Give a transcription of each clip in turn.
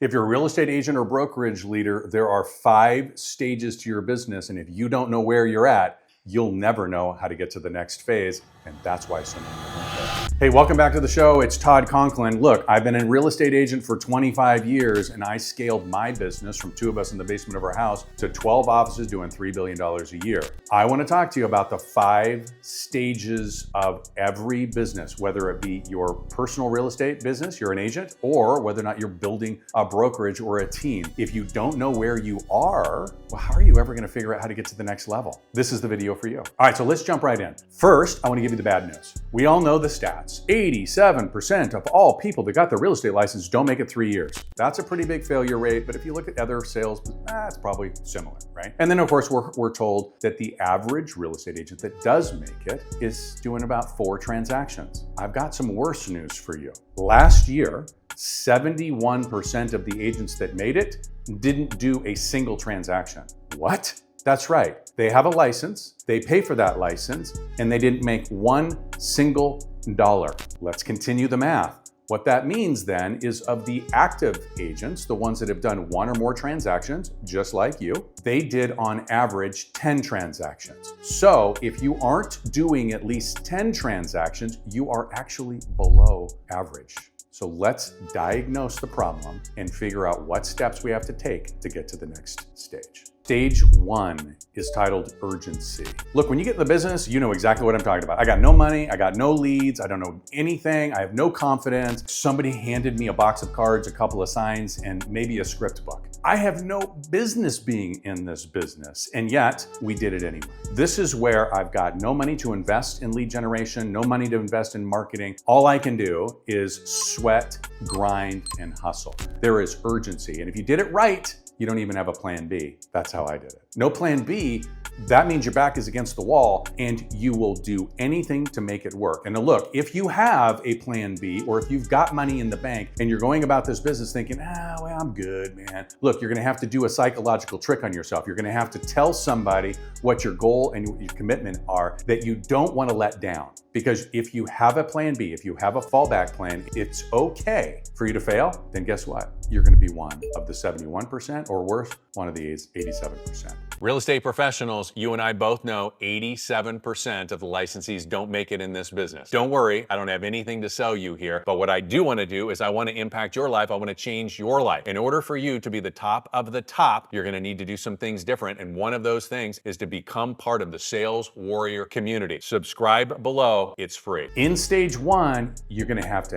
If you're a real estate agent or brokerage leader, there are 5 stages to your business. And if you don't know where you're at, you'll never know how to get to the next phase. And that's why so many aren't there. Hey, welcome back to the show. It's Todd Conklin. Look, I've been a real estate agent for 25 years, and I scaled my business from 2 of us in the basement of our house to 12 offices doing $3 billion a year. I want to talk to you about the 5 stages of every business, whether it be your personal real estate business, you're an agent, or whether or not you're building a brokerage or a team. If you don't know where you are, well, how are you ever going to figure out how to get to the next level? This is the video for you. All right, so let's jump right in. First, I want to give you the bad news. We all know the stats. 87% of all people that got their real estate license don't make it 3 years. That's a pretty big failure rate, but if you look at other sales, it's probably similar, right? And then of course, we're told that the average real estate agent that does make it is doing about 4 transactions. I've got some worse news for you. Last year, 71% of the agents that made it didn't do a single transaction. What? That's right. They have a license, they pay for that license, and they didn't make one single dollar. Let's continue the math. What that means then is of the active agents, the ones that have done 1 or more transactions, just like you, they did on average 10 transactions. So if you aren't doing at least 10 transactions, you are actually below average. So let's diagnose the problem and figure out what steps we have to take to get to the next stage. Stage 1 is titled urgency. Look, when you get in the business, you know exactly what I'm talking about. I got no money, I got no leads, I don't know anything, I have no confidence. Somebody handed me a box of cards, a couple of signs, and maybe a script book. I have no business being in this business, and yet we did it anyway. This is where I've got no money to invest in lead generation, no money to invest in marketing. All I can do is sweat, grind, and hustle. There is urgency, and if you did it right, you don't even have a plan B. That's how I did it. No plan B, that means your back is against the wall and you will do anything to make it work. And now look, if you have a plan B or if you've got money in the bank and you're going about this business thinking, well, I'm good, man. Look, you're gonna have to do a psychological trick on yourself. You're gonna have to tell somebody what your goal and your commitment are that you don't wanna let down. Because if you have a plan B, if you have a fallback plan, it's okay for you to fail, then guess what? You're gonna be one of the 71% or worse, one of the 87%. Real estate professionals, you and I both know 87% of the licensees don't make it in this business. Don't worry, I don't have anything to sell you here, but what I do want to do is I want to impact your life. I want to change your life. In order for you to be the top of the top, you're going to need to do some things different, and one of those things is to become part of the Sales Warrior community. Subscribe below, it's free. In stage 1, you're going to have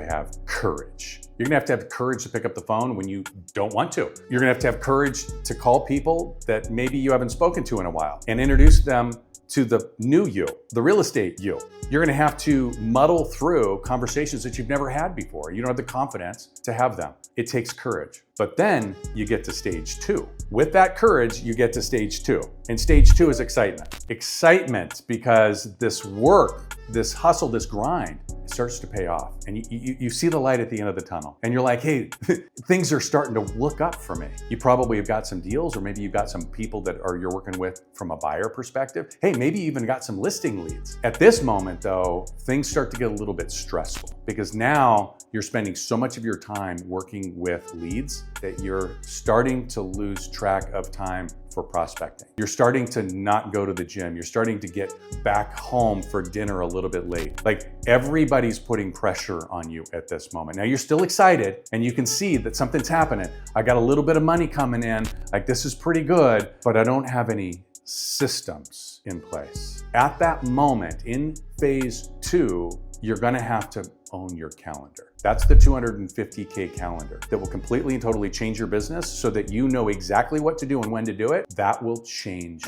courage. You're gonna have to have courage to pick up the phone when you don't want to. You're gonna have courage to call people that maybe you haven't spoken to in a while and introduce them to the new you, the real estate you. You're gonna have to muddle through conversations that you've never had before. You don't have the confidence to have them. It takes courage. But then you get to stage 2. With that courage, you get to stage 2. And stage 2 is excitement. Excitement because this work, this hustle, this grind, it starts to pay off. And you see the light at the end of the tunnel. And you're like, hey, things are starting to look up for me. You probably have got some deals, or maybe you've got some people that you're working with from a buyer perspective. Hey, maybe you even got some listing leads. At this moment though, things start to get a little bit stressful because now you're spending so much of your time working with leads that you're starting to lose track of time for prospecting. You're starting to not go to the gym. You're starting to get back home for dinner a little bit late. Like everybody's putting pressure on you at this moment. Now you're still excited and you can see that something's happening. I got a little bit of money coming in. Like this is pretty good, but I don't have any systems in place. At that moment in phase 2, you're gonna have to own your calendar. That's the 250K calendar that will completely and totally change your business so that you know exactly what to do and when to do it. That will change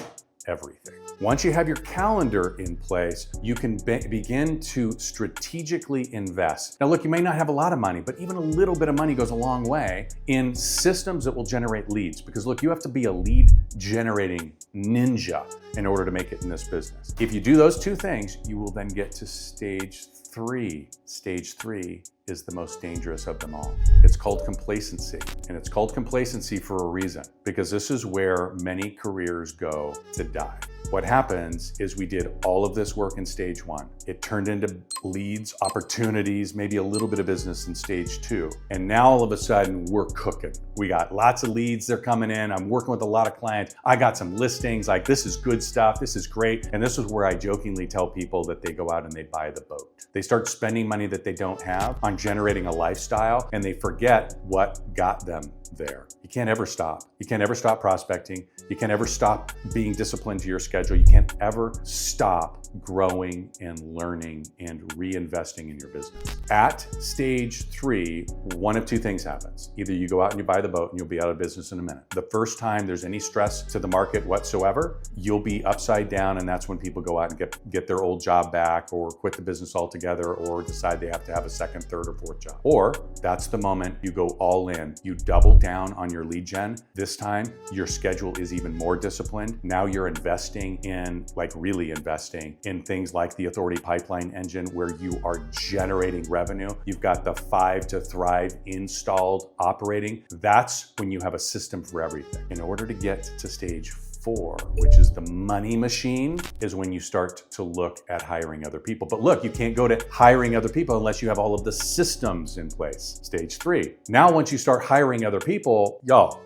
everything. Once you have your calendar in place, you can begin to strategically invest. Now look, you may not have a lot of money, but even a little bit of money goes a long way in systems that will generate leads. Because look, you have to be a lead generating ninja in order to make it in this business. If you do those 2 things, you will then get to stage 3. Stage 3 is the most dangerous of them all. It's called complacency. And it's called complacency for a reason, because this is where many careers go to die. What happens is we did all of this work in stage 1. It turned into leads, opportunities, maybe a little bit of business in stage 2. And now all of a sudden we're cooking. We got lots of leads, they're coming in. I'm working with a lot of clients. I got some listings, like this is good stuff, this is great. And this is where I jokingly tell people that they go out and they buy the boat. They start spending money that they don't have on generating a lifestyle, and they forget what got them there. You can't ever stop. You can't ever stop prospecting. You can't ever stop being disciplined to your schedule. You can't ever stop growing and learning and reinvesting in your business. At stage 3, one of 2 things happens. Either you go out and you buy the boat and you'll be out of business in a minute. The first time there's any stress to the market whatsoever, you'll be upside down, and that's when people go out and get their old job back, or quit the business altogether, or decide they have to have a second, third, or fourth job. Or that's the moment you go all in. You double down on your lead gen. This time your schedule is even more disciplined. Now you're investing in, like really investing in things like the Authority Pipeline Engine, where you are generating revenue. You've got the 5 to Thrive installed operating. That's when you have a system for everything. In order to get to stage 4, which is the money machine, is when you start to look at hiring other people. But look, you can't go to hiring other people unless you have all of the systems in place. Stage 3. Now, once you start hiring other people,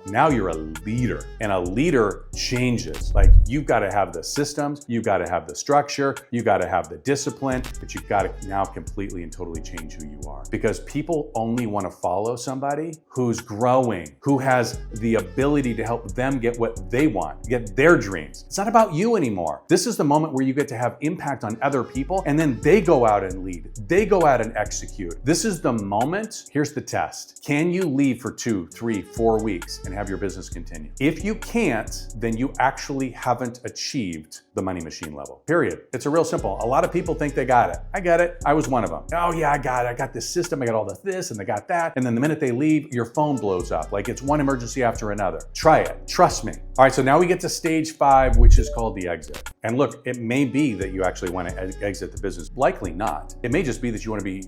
now you're a leader, and a leader changes. Like, you've got to have the systems, you've got to have the structure, you've got to have the discipline, but you've got to now completely and totally change who you are. Because people only want to follow somebody who's growing, who has the ability to help them get what they want, get their dreams. It's not about you anymore. This is the moment where you get to have impact on other people, and then they go out and lead. They go out and execute. This is the moment. Here's the test. Can you leave for 2, 3, 4 weeks and have your business continue? If you can't, then you actually haven't achieved the money machine level, period. It's a real simple. A lot of people think they got it. I get it. I was one of them. Oh yeah, I got it. I got this system. I got all this and they got that. And then the minute they leave, your phone blows up. Like, it's one emergency after another. Try it. Trust me. All right, so now we get to stage 5, which is called the exit. And look, it may be that you actually want to exit the business. Likely not. It may just be that you want to be,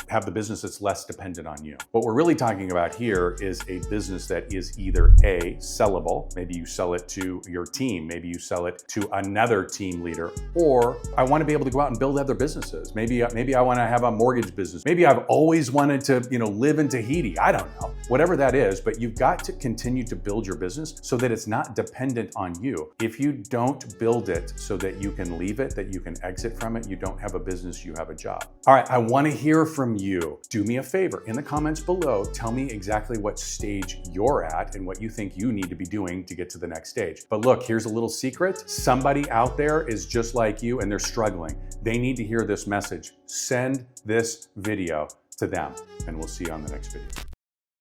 have the business that's less dependent on you. What we're really talking about here is a business that is either A, sellable. Maybe you sell it to your team. Maybe you sell it to another team leader. Or I want to be able to go out and build other businesses. Maybe I want to have a mortgage business. Maybe I've always wanted to, live in Tahiti. I don't know. Whatever that is, but you've got to continue to build your business so that it's not dependent on you. If you don't build it so that you can leave it, that you can exit from it, you don't have a business, you have a job. All right, I want to hear from you. Do me a favor. In the comments below, tell me exactly what stage you're at and what you think you need to be doing to get to the next stage. But look, here's a little secret. Somebody out there is just like you and they're struggling. They need to hear this message. Send this video to them, and we'll see you on the next video.